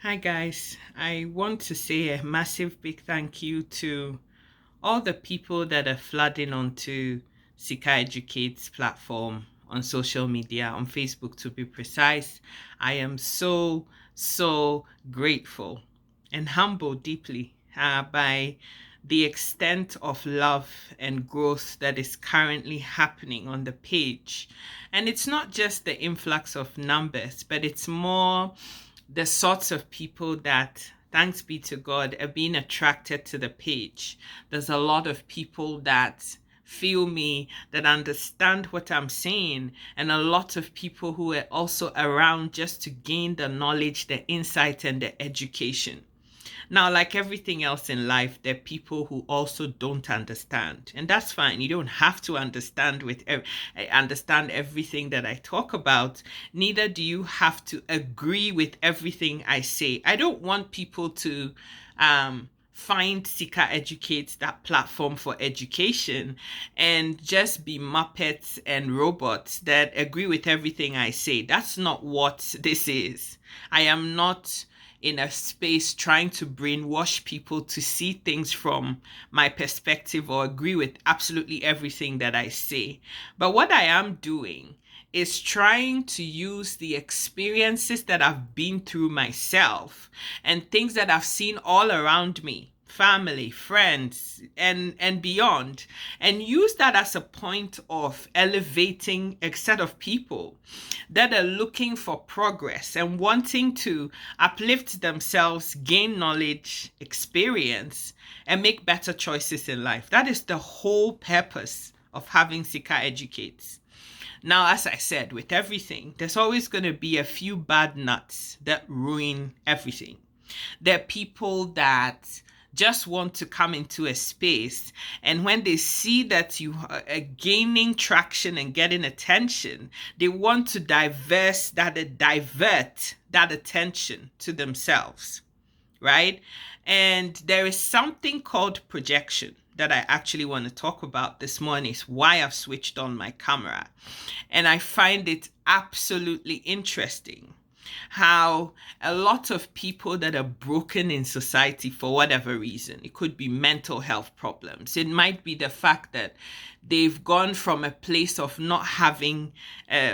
Hi, guys. I want to say a massive big thank you to all the people that are flooding onto Sika Educate's platform on social media, on Facebook to be precise. I am so grateful and humbled deeply by the extent of love and growth that is currently happening on the page. And it's not just the influx of numbers, but it's more the sorts of people that, thanks be to God, are being attracted to the page. There's a lot of people that feel me, that understand what I'm saying, and a lot of people who are also around just to gain the knowledge, the insight, and the education. Now, like everything else in life, there are people who also don't understand, and that's fine. You don't have to understand everything that I talk about. Neither do you have to agree with everything I say. I don't want people to find Sika Educate, that platform for education, and just be muppets and robots that agree with everything I say. That's not what this is. I am not in a space trying to brainwash people to see things from my perspective or agree with absolutely everything that I say. But what I am doing is trying to use the experiences that I've been through myself and things that I've seen all around me, family, friends, and beyond, and use that as a point of elevating a set of people that are looking for progress and wanting to uplift themselves, gain knowledge, experience, and make better choices in life. That is the whole purpose of having Sika Educates. Now, as I said, with everything, there's always going to be a few bad nuts that ruin everything. There are people that just want to come into a space, and when they see that you are gaining traction and getting attention, they want to divert that attention to themselves, right? And there is something called projection that I actually want to talk about this morning. Is why I've switched on my camera. And I find it absolutely interesting how a lot of people that are broken in society for whatever reason, it could be mental health problems, it might be the fact that they've gone from a place of not having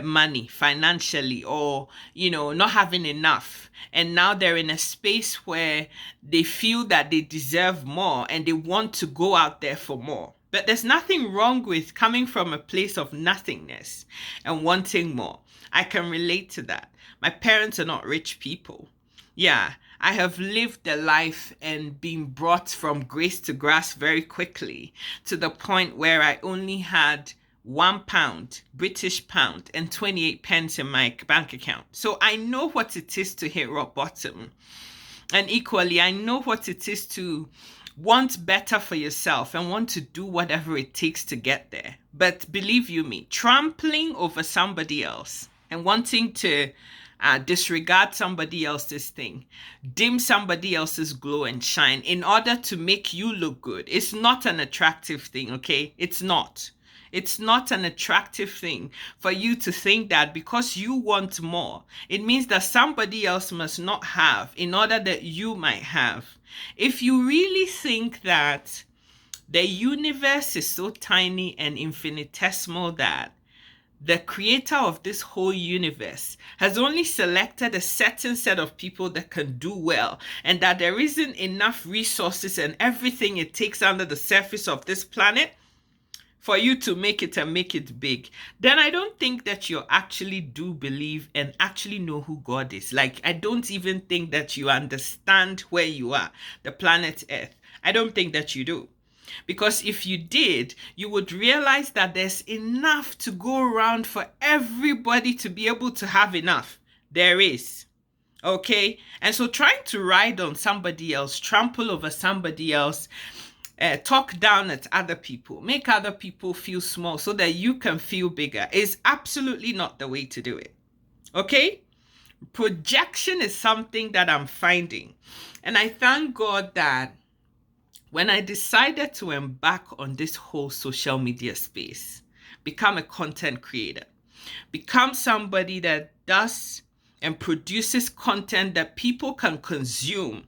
money financially, or not having enough, and now they're in a space where they feel that they deserve more and they want to go out there for more. But there's nothing wrong with coming from a place of nothingness and wanting more. I can relate to that. My parents are not rich people. Yeah, I have lived a life and been brought from grace to grace very quickly, to the point where I only had £1, British pound, and 28 pence in my bank account. So I know what it is to hit rock bottom. And equally, I know what it is to want better for yourself and want to do whatever it takes to get there. But believe you me, trampling over somebody else and wanting to disregard somebody else's thing, dim somebody else's glow and shine in order to make you look good, it's not an attractive thing, okay? It's not. It's not an attractive thing for you to think that because you want more, it means that somebody else must not have in order that you might have. If you really think that the universe is so tiny and infinitesimal that the creator of this whole universe has only selected a certain set of people that can do well, and that there isn't enough resources and everything it takes under the surface of this planet for you to make it and make it big, then I don't think that you actually do believe and actually know who God is. Like, I don't even think that you understand where you are, the planet Earth. I don't think that you do. Because if you did, you would realize that there's enough to go around for everybody to be able to have enough. There is. Okay? And so trying to ride on somebody else, trample over somebody else, talk down at other people, make other people feel small so that you can feel bigger is absolutely not the way to do it. Okay? Projection is something that I'm finding. And I thank God that when I decided to embark on this whole social media space, become a content creator, become somebody that does and produces content that people can consume.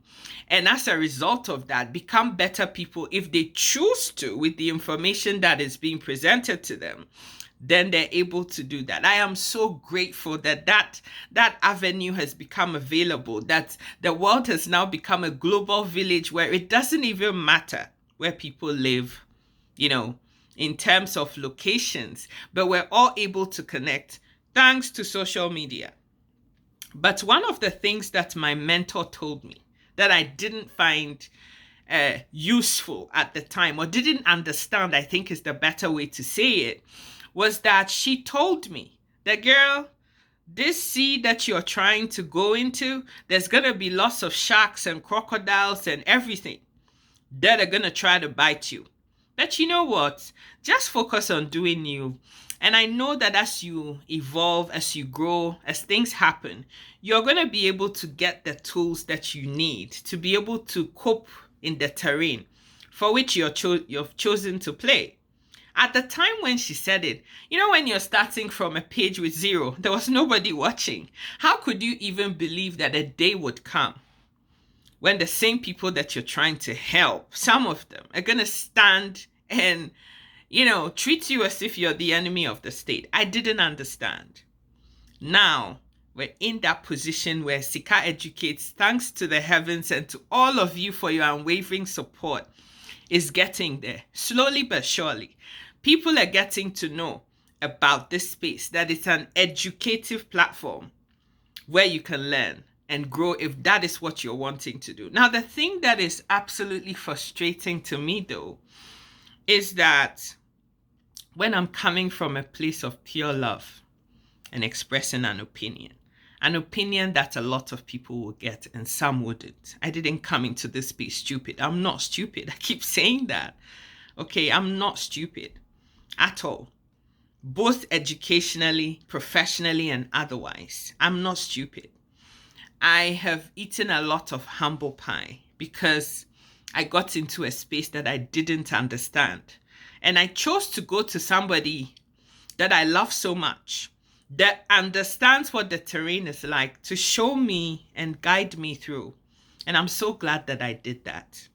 And as a result of that, become better people if they choose to with the information that is being presented to them, then they're able to do that. I am so grateful that that avenue has become available, that the world has now become a global village where it doesn't even matter where people live, in terms of locations, but we're all able to connect thanks to social media. But one of the things that my mentor told me that I didn't find useful at the time, or didn't understand, I think is the better way to say it, was that she told me that, girl, this sea that you're trying to go into, there's going to be lots of sharks and crocodiles and everything that are going to try to bite you. But you know what? Just focus on doing you. And I know that as you evolve, as you grow, as things happen, you're going to be able to get the tools that you need to be able to cope in the terrain for which you've chosen to play. At the time when she said it, when you're starting from a page with zero, there was nobody watching. How could you even believe that a day would come when the same people that you're trying to help, some of them, are going to stand and, treat you as if you're the enemy of the state? I didn't understand. Now, we're in that position where Sika Educates, thanks to the heavens and to all of you for your unwavering support, is getting there. Slowly but surely, people are getting to know about this space, that it's an educative platform where you can learn and grow if that is what you're wanting to do. Now, the thing that is absolutely frustrating to me, though, is that when I'm coming from a place of pure love and expressing an opinion that a lot of people will get and some wouldn't. I didn't come into this space stupid. I'm not stupid. I keep saying that. Okay, I'm not stupid at all. Both educationally, professionally, and otherwise. I'm not stupid. I have eaten a lot of humble pie because I got into a space that I didn't understand. And I chose to go to somebody that I love so much, that understands what the terrain is like, to show me and guide me through. And I'm so glad that I did that.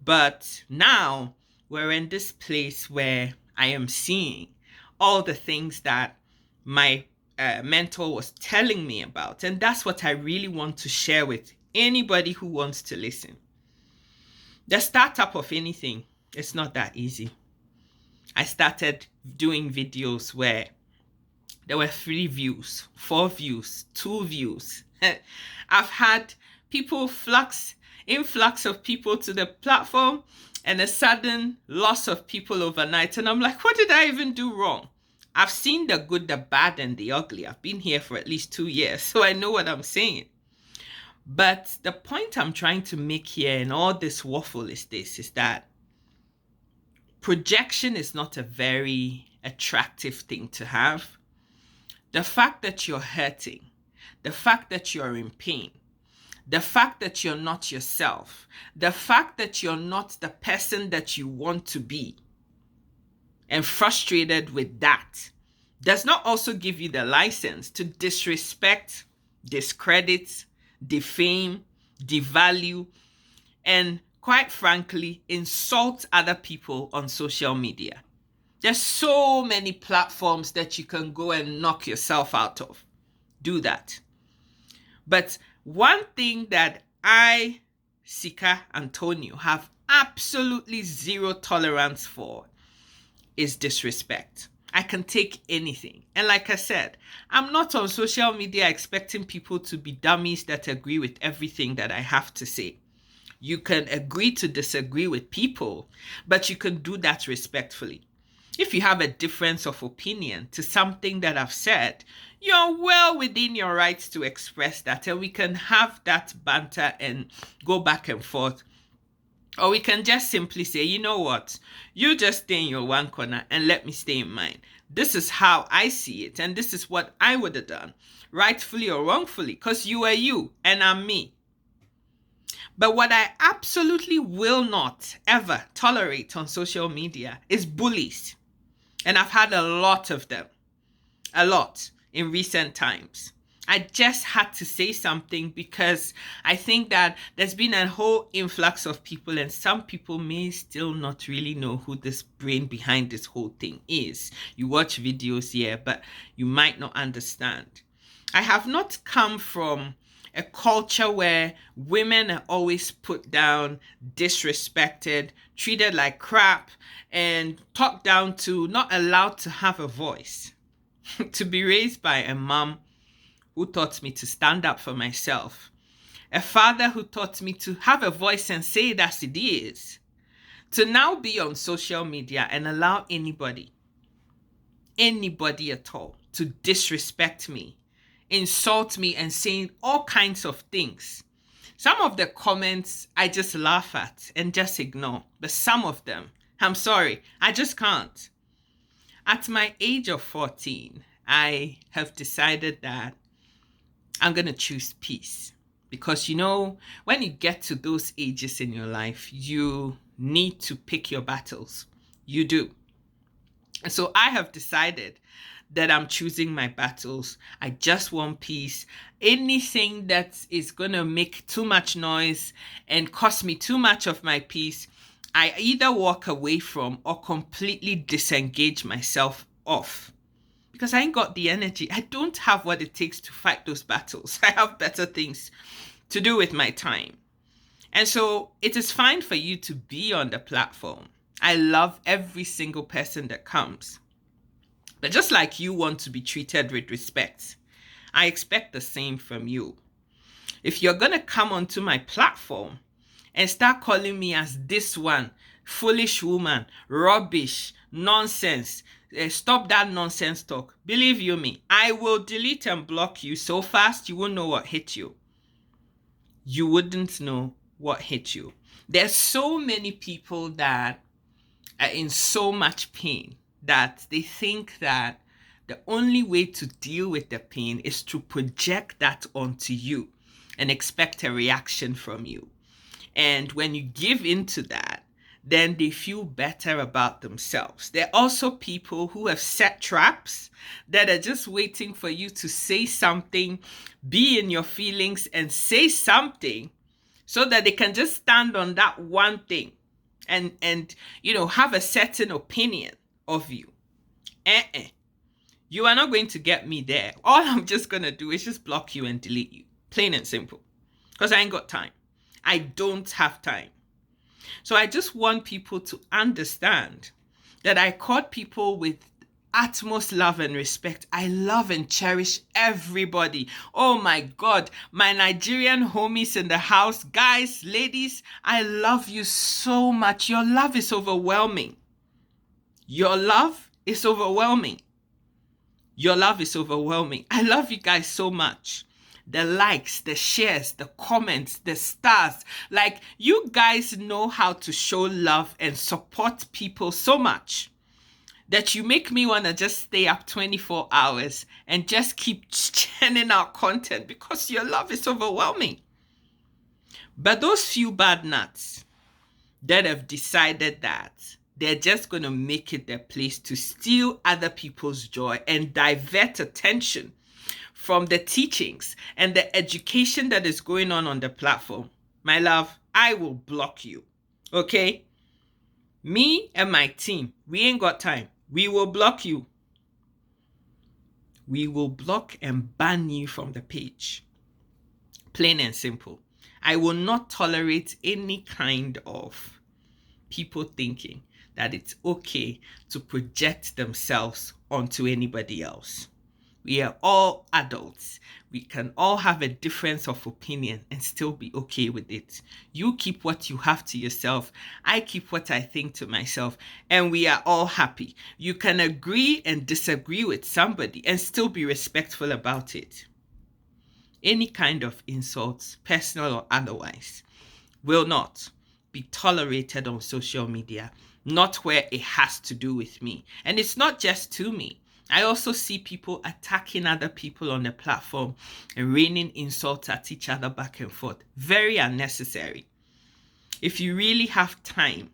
But now we're in this place where I am seeing all the things that my mentor was telling me about. And that's what I really want to share with anybody who wants to listen. The startup of anything is not that easy. I started doing videos where there were 3 views, 4 views, 2 views. I've had influx of people to the platform, and a sudden loss of people overnight. And I'm like, what did I even do wrong? I've seen the good, the bad, and the ugly. I've been here for at least 2 years, so I know what I'm saying. But the point I'm trying to make here in all this waffle is that projection is not a very attractive thing to have. The fact that you're hurting, the fact that you're in pain, the fact that you're not yourself, the fact that you're not the person that you want to be, and frustrated with that, does not also give you the license to disrespect, discredit, defame, devalue, and quite frankly, insult other people on social media. There's so many platforms that you can go and knock yourself out of. Do that. But one thing that I, Sika Antonio, have absolutely zero tolerance for is disrespect. I can take anything. And like I said, I'm not on social media expecting people to be dummies that agree with everything that I have to say. You can agree to disagree with people, but you can do that respectfully. If you have a difference of opinion to something that I've said, you're well within your rights to express that, and we can have that banter and go back and forth. Or we can just simply say, you know what, you just stay in your one corner and let me stay in mine. This is how I see it, and this is what I would have done, rightfully or wrongfully, because you are you and I'm me. But what I absolutely will not ever tolerate on social media is bullies. And I've had a lot of them. A lot in recent times. I just had to say something because I think that there's been a whole influx of people, and some people may still not really know who this brain behind this whole thing is. You watch videos here, but you might not understand. I have not come from a culture where women are always put down, disrespected, treated like crap, and talked down to, not allowed to have a voice. To be raised by a mom who taught me to stand up for myself, a father who taught me to have a voice and say it as it is, to now be on social media and allow anybody at all, to disrespect me, insult me, and saying all kinds of things. Some of the comments I just laugh at and just ignore, but some of them, I'm sorry, I just can't. At my age of 14, I have decided that I'm going to choose peace. Because, when you get to those ages in your life, you need to pick your battles. You do. And so I have decided that I'm choosing my battles. I just want peace. Anything that is going to make too much noise and cost me too much of my peace, I either walk away from or completely disengage myself off. Because I ain't got the energy. I don't have what it takes to fight those battles. I have better things to do with my time. And so it is fine for you to be on the platform. I love every single person that comes. But just like you want to be treated with respect, I expect the same from you. If you're going to come onto my platform and start calling me as this one, foolish woman, rubbish, nonsense, stop that nonsense talk. Believe you me, I will delete and block you so fast you won't know what hit you. You wouldn't know what hit you. There's so many people that are in so much pain that they think that the only way to deal with the pain is to project that onto you and expect a reaction from you. And when you give into that, then they feel better about themselves. There are also people who have set traps that are just waiting for you to say something, be in your feelings and say something so that they can just stand on that one thing and have a certain opinion of you. You are not going to get me there. All I'm just going to do is just block you and delete you. Plain and simple. Because I ain't got time. I don't have time. So I just want people to understand that I court people with utmost love and respect. I love and cherish everybody. Oh my God, my Nigerian homies in the house, guys, ladies, I love you so much. Your love is overwhelming. Your love is overwhelming. Your love is overwhelming. I love you guys so much. The likes, the shares, the comments, the stars. Like, you guys know how to show love and support people so much that you make me want to just stay up 24 hours and just keep churning out content because your love is overwhelming. But those few bad nuts that have decided that they're just going to make it their place to steal other people's joy and divert attention from the teachings and the education that is going on the platform, my love, I will block you. Okay? Me and my team, we ain't got time. We will block you. We will block and ban you from the page. Plain and simple. I will not tolerate any kind of people thinking that it's okay to project themselves onto anybody else. We are all adults. We can all have a difference of opinion and still be okay with it. You keep what you have to yourself. I keep what I think to myself. And we are all happy. You can agree and disagree with somebody and still be respectful about it. Any kind of insults, personal or otherwise, will not be tolerated on social media. Not where it has to do with me. And it's not just to me. I also see people attacking other people on the platform and raining insults at each other back and forth. Very unnecessary. If you really have time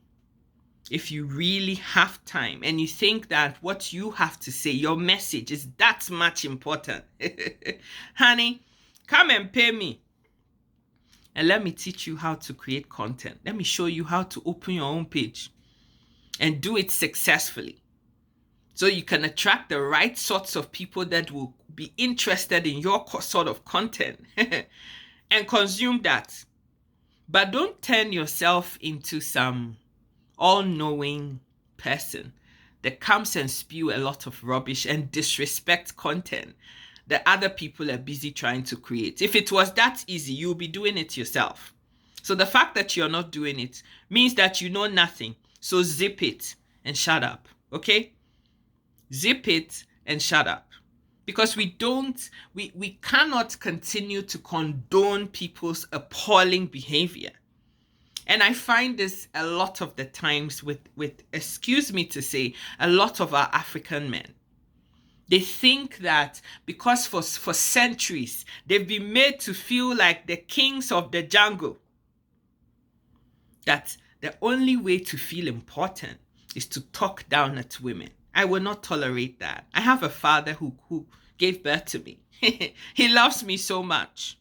if you really have time and you think that what you have to say, your message, is that much important, honey, come and pay me and let me teach you how to create content. Let me show you how to open your own page and do it successfully, so you can attract the right sorts of people that will be interested in your sort of content and consume that. But don't turn yourself into some all-knowing person that comes and spew a lot of rubbish and disrespect content that other people are busy trying to create. If it was that easy, you'll be doing it yourself. So the fact that you're not doing it means that you know nothing. So zip it and shut up, okay? Zip it and shut up. Because we cannot continue to condone people's appalling behavior. And I find this a lot of the times with excuse me to say, a lot of our African men. They think that because for centuries, they've been made to feel like the kings of the jungle, that the only way to feel important is to talk down at women. I will not tolerate that. I have a father who gave birth to me. He loves me so much.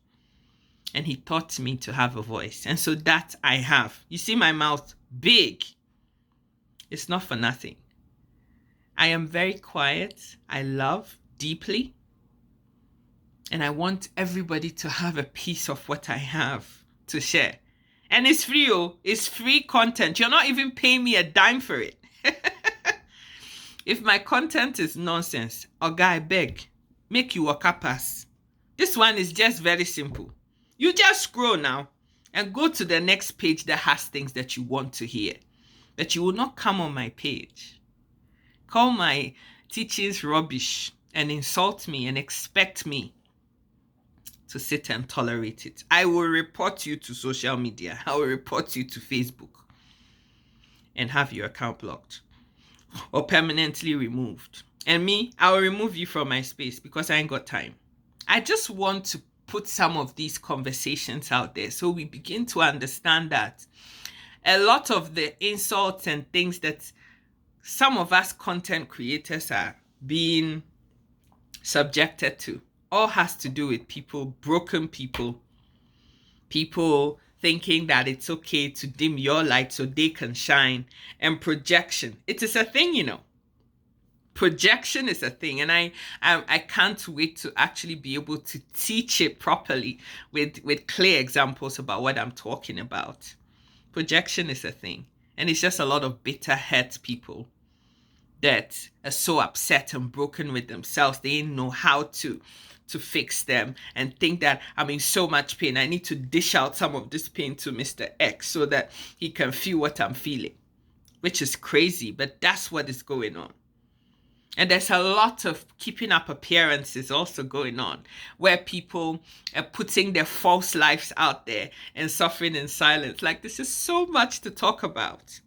And he taught me to have a voice. And so that I have. You see my mouth big. It's not for nothing. I am very quiet. I love deeply. And I want everybody to have a piece of what I have to share. And it's free, oh. It's free content. You're not even paying me a dime for it. If my content is nonsense, Oga, I beg, make you walk up pass. This one is just very simple. You just scroll now and go to the next page that has things that you want to hear. But you will not come on my page, call my teachings rubbish, and insult me and expect me to sit and tolerate it. I will report you to social media. I will report you to Facebook and have your account blocked or permanently removed. And me, I will remove you from my space because I ain't got time. I just want to put some of these conversations out there so we begin to understand that a lot of the insults and things that some of us content creators are being subjected to all has to do with broken people thinking that it's okay to dim your light so they can shine, and projection. It is a thing, you know. Projection is a thing, and I can't wait to actually be able to teach it properly with clear examples about what I'm talking about. Projection is a thing, and it's just a lot of bitter, hurt people that are so upset and broken with themselves. They didn't know how to fix them and think that I'm in so much pain. I need to dish out some of this pain to Mr. X so that he can feel what I'm feeling, which is crazy, but that's what is going on. And there's a lot of keeping up appearances also going on, where people are putting their false lives out there and suffering in silence. Like, this is so much to talk about.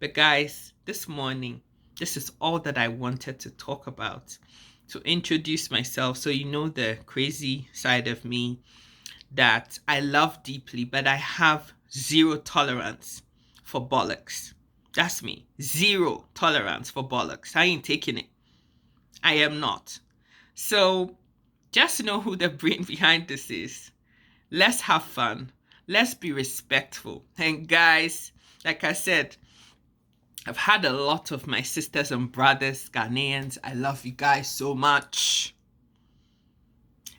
But guys, this morning, this is all that I wanted to talk about, to introduce myself so you know the crazy side of me that I love deeply, but I have zero tolerance for bollocks. That's me. Zero tolerance for bollocks. I ain't taking it. I am not. So just know who the brain behind this is. Let's have fun. Let's be respectful. And guys, like I said, I've had a lot of my sisters and brothers, Ghanaians. I love you guys so much.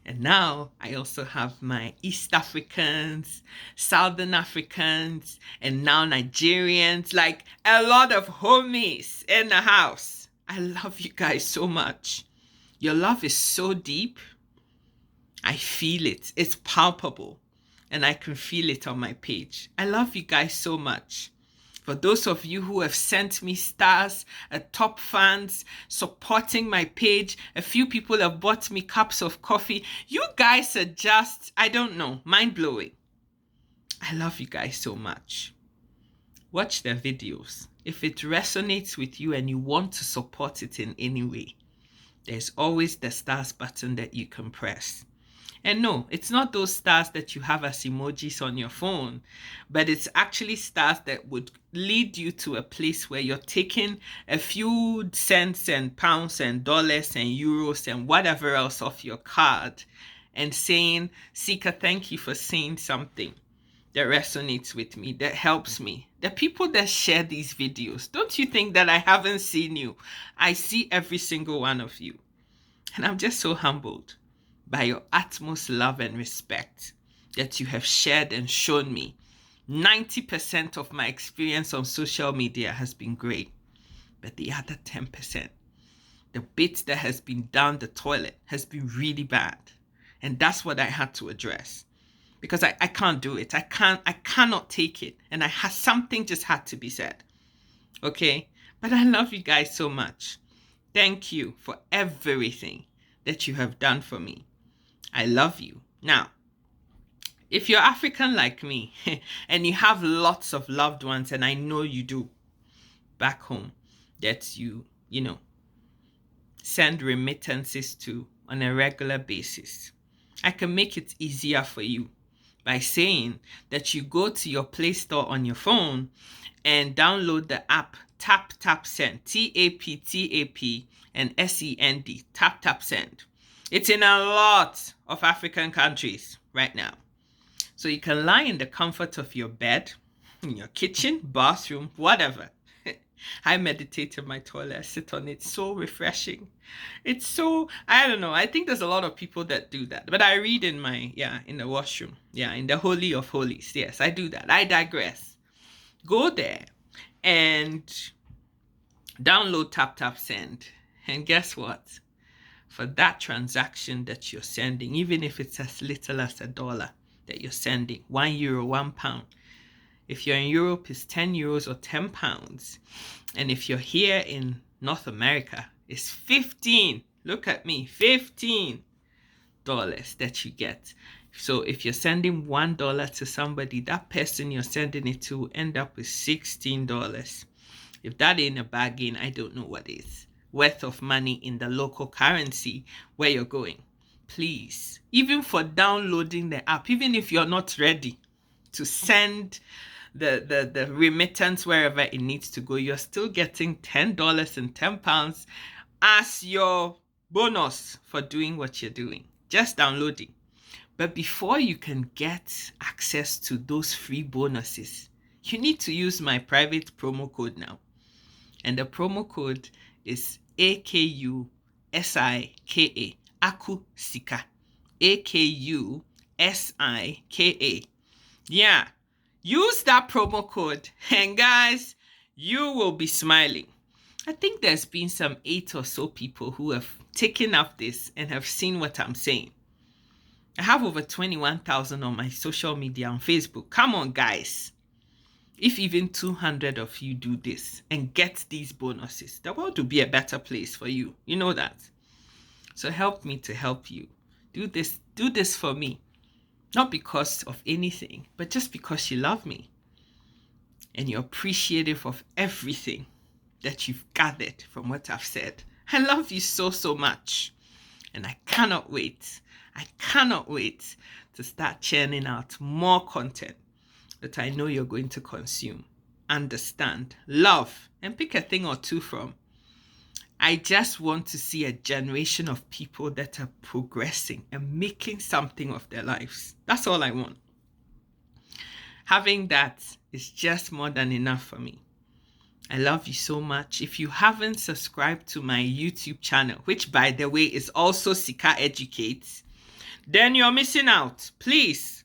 And now I also have my East Africans, Southern Africans, and now Nigerians, like a lot of homies in the house. I love you guys so much. Your love is so deep. I feel it. It's palpable. And I can feel it on my page. I love you guys so much. For those of you who have sent me stars, top fans, supporting my page, a few people have bought me cups of coffee. You guys are just, I don't know, mind-blowing. I love you guys so much. Watch their videos. If it resonates with you and you want to support it in any way, there's always the stars button that you can press. And no, it's not those stars that you have as emojis on your phone, but it's actually stars that would lead you to a place where you're taking a few cents and pounds and dollars and euros and whatever else off your card and saying, Sika, thank you for saying something that resonates with me, that helps me. The people that share these videos, don't you think that I haven't seen you? I see every single one of you. And I'm just so humbled by your utmost love and respect that you have shared and shown me. 90% of my experience on social media has been great, but the other 10%, the bit that has been down the toilet, has been really bad. And that's what I had to address, because I can't do it. I cannot take it. And something just had to be said. Okay? But I love you guys so much. Thank you for everything that you have done for me. I love you. Now, if you're African like me and you have lots of loved ones, and I know you do back home, that you send remittances to on a regular basis, I can make it easier for you by saying that you go to your Play Store on your phone and download the app Tap Tap Send, TAP and SEND, Tap Tap Send. It's in a lot of African countries right now. So you can lie in the comfort of your bed, in your kitchen, bathroom, whatever. I meditate in my toilet, I sit on it, so refreshing. It's so, I don't know, I think there's a lot of people that do that. But I read in in the washroom, in the Holy of Holies. Yes, I do that. I digress. Go there and download Tap Tap Send. And guess what? For that transaction that you're sending, even if it's as little as $1 that you're sending, €1, £1. If you're in Europe, it's 10 euros or 10 pounds. And if you're here in North America, it's 15. Look at me, $15 that you get. So if you're sending $1 to somebody, that person you're sending it to will end up with $16. If that ain't a bargain, I don't know what is. Worth of money in the local currency where you're going. Please, even for downloading the app, even if you're not ready to send the remittance wherever it needs to go, you're still getting $10 and £10 as your bonus for doing what you're doing. Just downloading. But before you can get access to those free bonuses, you need to use my private promo code now. And the promo code is AKUSIKA, Aku Sika, AKUSIKA. Yeah, use that promo code, and guys, you will be smiling. I think there's been some 8 or so people who have taken up this and have seen what I'm saying. I have over 21,000 on my social media on Facebook. Come on, guys. If even 200 of you do this and get these bonuses, the world will be a better place for you. You know that. So help me to help you. Do this for me. Not because of anything, but just because you love me. And you're appreciative of everything that you've gathered from what I've said. I love you so, so much. And I cannot wait. I cannot wait to start churning out more content that I know you're going to consume, understand, love, and pick a thing or two from. I just want to see a generation of people that are progressing and making something of their lives. That's all I want. Having that is just more than enough for me. I love you so much. If you haven't subscribed to my YouTube channel, which by the way is also Sika Educates, then you're missing out. Please,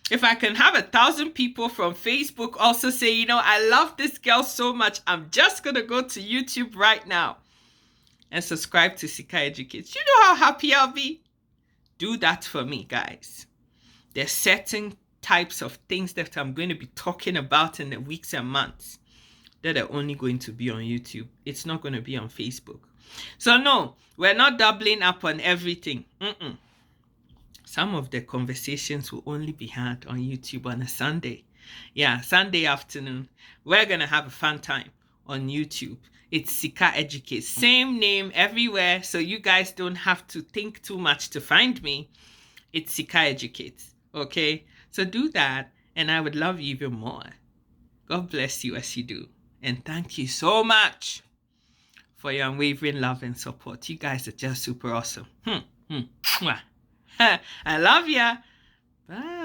if I can have 1,000 people from Facebook also say, I love this girl so much, I'm just going to go to YouTube right now and subscribe to Sika Educates. You know how happy I'll be? Do that for me, guys. There's certain types of things that I'm going to be talking about in the weeks and months that are only going to be on YouTube. It's not going to be on Facebook. So no, we're not doubling up on everything. Some of the conversations will only be had on YouTube on a Sunday. Yeah, Sunday afternoon. We're going to have a fun time on YouTube. It's Sika Educates. Same name everywhere, so you guys don't have to think too much to find me. It's Sika Educates. Okay? So do that, and I would love you even more. God bless you as you do. And thank you so much for your unwavering love and support. You guys are just super awesome. I love ya. Bye.